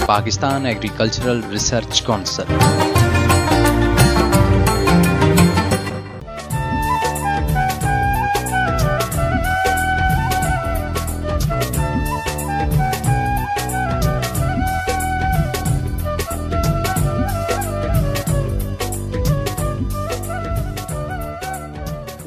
Pakistan agricultural research council.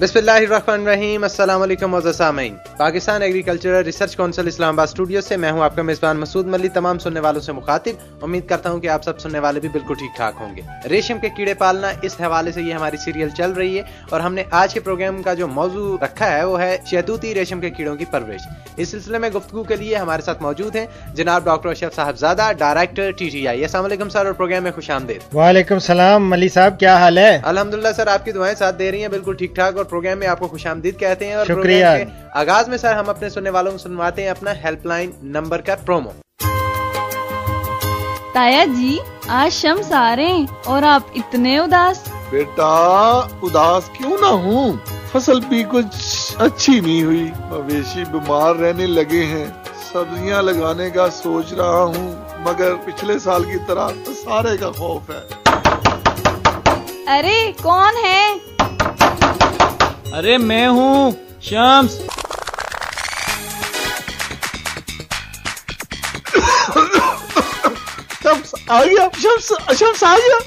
بسم اللہ الرحمن الرحیم. السلام علیکم معزز سامعین. پاکستان ایگریکلچرل ریسرچ کونسل اسلام آباد اسٹوڈیو سے میں ہوں آپ کا میزبان مسعود ملی. تمام سننے والوں سے مخاطب. امید کرتا ہوں کہ آپ سب سننے والے بھی بالکل ٹھیک ٹھاک ہوں گے. ریشم کے کیڑے پالنا، اس حوالے سے یہ ہماری سیریل چل رہی ہے اور ہم نے آج کے پروگرام کا جو موضوع رکھا ہے وہ ہے شہتوتی ریشم کے کیڑوں کی پرورش. اس سلسلے میں گفتگو کے لیے ہمارے ساتھ موجود ہیں جناب ڈاکٹر اشرف صاحبزادہ، ڈائریکٹر TTI. السلام علیکم سر، اور پروگرام میں خوش آمدید. وعلیکم السلام ملی صاحب، کیا حال ہے؟ الحمدللہ سر، آپ کی دعائیں ساتھ دے رہی ہیں، بالکل ٹھیک ٹھاک. اور پروگرام میں آپ کو خوش آمدید کہتے ہیں. اور شکریہ. پروگرام کے آغاز میں سر ہم اپنے سننے والوں کو سنواتے ہیں اپنا ہیلپ لائن نمبر کا پرومو. تایا جی، آج شمس آ رہے ہیں اور آپ اتنے اداس. بیٹا اداس کیوں نہ ہوں، فصل بھی کچھ اچھی نہیں ہوئی، مویشی بیمار رہنے لگے ہیں. سبزیاں لگانے کا سوچ رہا ہوں مگر پچھلے سال کی طرح سارے کا خوف ہے. ارے کون ہے؟ ارے میں ہوں شمس. شمس آ گیا، شمس آ گیا.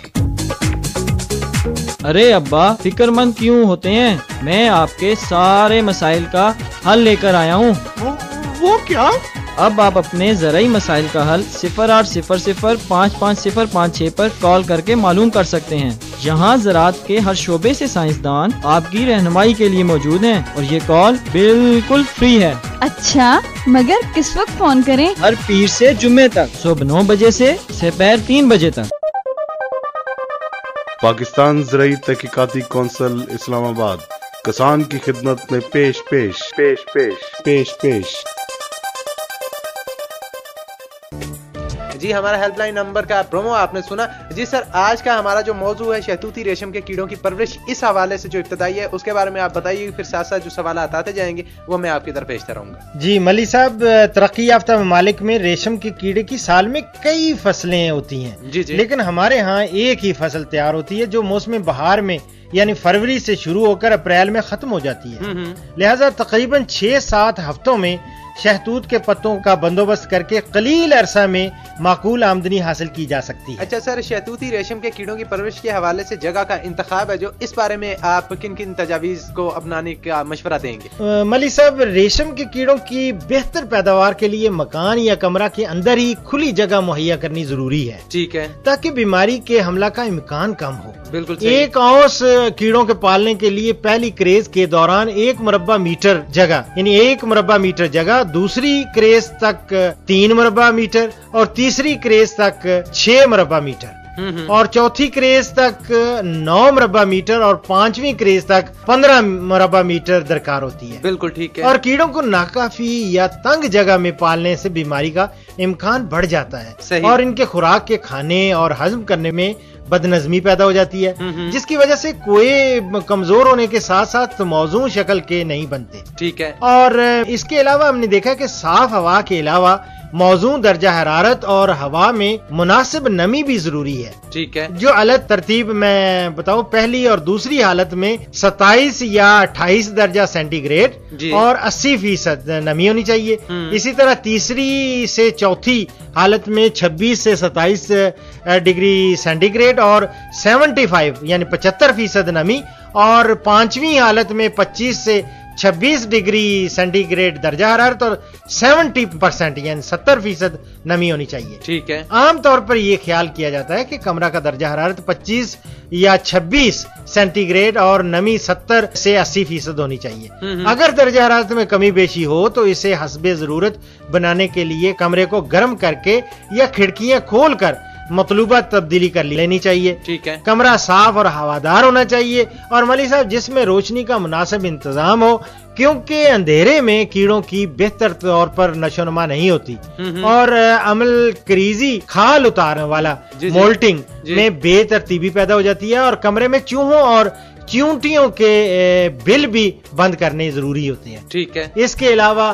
ارے ابا فکر مند کیوں ہوتے ہیں، میں آپ کے سارے مسائل کا حل لے کر آیا ہوں. وہ کیا؟ اب آپ اپنے زرعی مسائل کا حل 0800555056 پر کال کر کے معلوم کر سکتے ہیں. یہاں زراعت کے ہر شعبے سے سائنسدان آپ کی رہنمائی کے لیے موجود ہیں اور یہ کال بالکل فری ہے. اچھا، مگر کس وقت فون کریں؟ ہر پیر سے جمعے تک صبح 9 بجے سے دوپہر 3 بجے تک. پاکستان زرعی تحقیقاتی کونسل اسلام آباد کسان کی خدمت میں پیش. جی، ہمارا ہیلپ لائن نمبر کا پرومو آپ نے سنا. جی سر، آج کا ہمارا جو موضوع ہے شہتوتی ریشم کے کیڑوں کی پرورش، اس حوالے سے جو ابتدائی ہے اس کے بارے میں آپ بتائیے، پھر ساتھ ساتھ جو سوالات آتے جائیں گے وہ میں آپ کی طرف بھیجتا رہوں گا. جی ملی صاحب، ترقی یافتہ ممالک میں ریشم کے کیڑے کی سال میں کئی فصلیں ہوتی ہیں. جی. لیکن ہمارے ہاں ایک ہی فصل تیار ہوتی ہے جو موسم بہار میں یعنی فروری سے شروع ہو کر اپریل میں ختم ہو جاتی ہے. لہذا تقریباً 6-7 ہفتوں میں شہتوت کے پتوں کا بندوبست کر کے قلیل عرصہ میں معقول آمدنی حاصل کی جا سکتی ہے. اچھا سر، شہتوتی ریشم کے کیڑوں کی پرورش کے حوالے سے جگہ کا انتخاب ہے جو اس بارے میں آپ کن کن تجاویز کو اپنانے کا مشورہ دیں گے؟ ملی صاحب، ریشم کے کیڑوں کی بہتر پیداوار کے لیے مکان یا کمرہ کے اندر ہی کھلی جگہ مہیا کرنی ضروری ہے. ٹھیک ہے، تاکہ بیماری کے حملہ کا امکان کم ہو. بالکل. 1 اونس کیڑوں کے پالنے کے لیے پہلی کریز کے دوران 1 مربع میٹر جگہ یعنی 1 مربع میٹر جگہ، دوسری کریز تک 3 مربع میٹر اور تیسری کریز تک 6 مربع میٹر اور چوتھی کریز تک 9 مربع میٹر اور 5ویں کریز تک 15 مربع میٹر درکار ہوتی ہے. بالکل ٹھیک ہے. اور کیڑوں کو ناکافی یا تنگ جگہ میں پالنے سے بیماری کا امکان بڑھ جاتا ہے. صحیح. اور ان کے خوراک کے کھانے اور ہضم کرنے میں بد نظمی پیدا ہو جاتی ہے، جس کی وجہ سے کوئی کمزور ہونے کے ساتھ ساتھ موزوں شکل کے نہیں بنتے. ٹھیک ہے. اور اس کے علاوہ ہم نے دیکھا کہ صاف ہوا کے علاوہ موزوں درجہ حرارت اور ہوا میں مناسب نمی بھی ضروری ہے. ٹھیک ہے. جو الگ ترتیب میں بتاؤں، پہلی اور دوسری حالت میں 27 یا 28 درجہ سینٹی گریڈ اور 80% نمی ہونی چاہیے. اسی طرح تیسری سے چوتھی حالت میں 26 سے 27 ڈگری سینٹی گریڈ اور 75 یعنی 75% نمی، اور 5ویں حالت میں 25 سے 26 ڈگری سینٹی گریڈ درجہ حرارت اور 70% یعنی 70% نمی ہونی چاہیے. ٹھیک ہے. عام طور پر یہ خیال کیا جاتا ہے کہ کمرہ کا درجہ حرارت 25 یا 26 سینٹی گریڈ اور نمی 70 سے 80% ہونی چاہیے. اگر درجہ حرارت میں کمی بیشی ہو تو اسے حسب ضرورت بنانے کے لیے کمرے کو گرم کر کے یا کھڑکیاں کھول کر مطلوبہ تبدیلی کر لینی چاہیے. ٹھیک ہے. کمرہ صاف اور ہوادار ہونا چاہیے اور ملی صاحب جس میں روشنی کا مناسب انتظام ہو، کیونکہ اندھیرے میں کیڑوں کی بہتر طور پر نشو و نما نہیں ہوتی اور عمل کریزی کھال اتارنے والا مولٹنگ میں بے ترتیبی پیدا ہو جاتی ہے اور کمرے میں چوہوں اور چیونٹیوں کے بل بھی بند کرنے ضروری ہوتے ہیں. ٹھیک ہے. اس کے علاوہ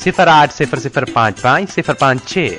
080055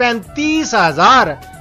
35,000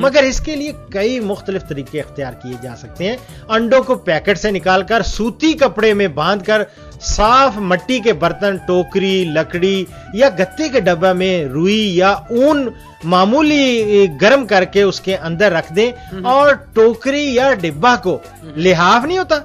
مگر اس کے لیے کئی مختلف طریقے اختیار کیے جا سکتے ہیں. انڈوں کو پیکٹ سے نکال کر سوتی کپڑے میں باندھ کر صاف مٹی کے برتن، ٹوکری، لکڑی یا گتے کے ڈبہ میں روئی یا اون معمولی گرم کر کے اس کے اندر رکھ دیں اور ٹوکری یا ڈبہ کو لحاف نہیں ہوتا،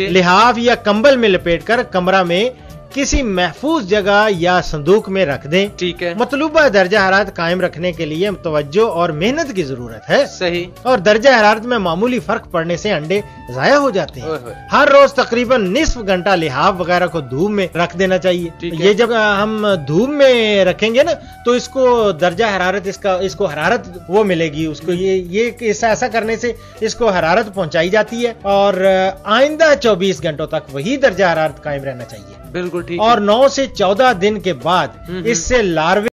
لحاف یا کمبل میں لپیٹ کر کمرہ میں کسی محفوظ جگہ یا صندوق میں رکھ دیں. ٹھیک ہے. مطلوبہ درجہ حرارت قائم رکھنے کے لیے توجہ اور محنت کی ضرورت ہے. صحیح. اور درجہ حرارت میں معمولی فرق پڑنے سے انڈے ضائع ہو جاتے ہیں. ہر روز تقریباً نصف گھنٹہ لحاف وغیرہ کو دھوپ میں رکھ دینا چاہیے. یہ جب ہم دھوپ میں رکھیں گے نا تو اس کو درجہ حرارت اس کو حرارت وہ ملے گی اس کو. یہ ایسا کرنے سے اس کو حرارت پہنچائی جاتی ہے اور آئندہ 24 گھنٹوں تک وہی درجہ حرارت قائم رہنا چاہیے. بالکل ٹھیک. اور 9 سے 14 دن کے بعد اس سے لاروے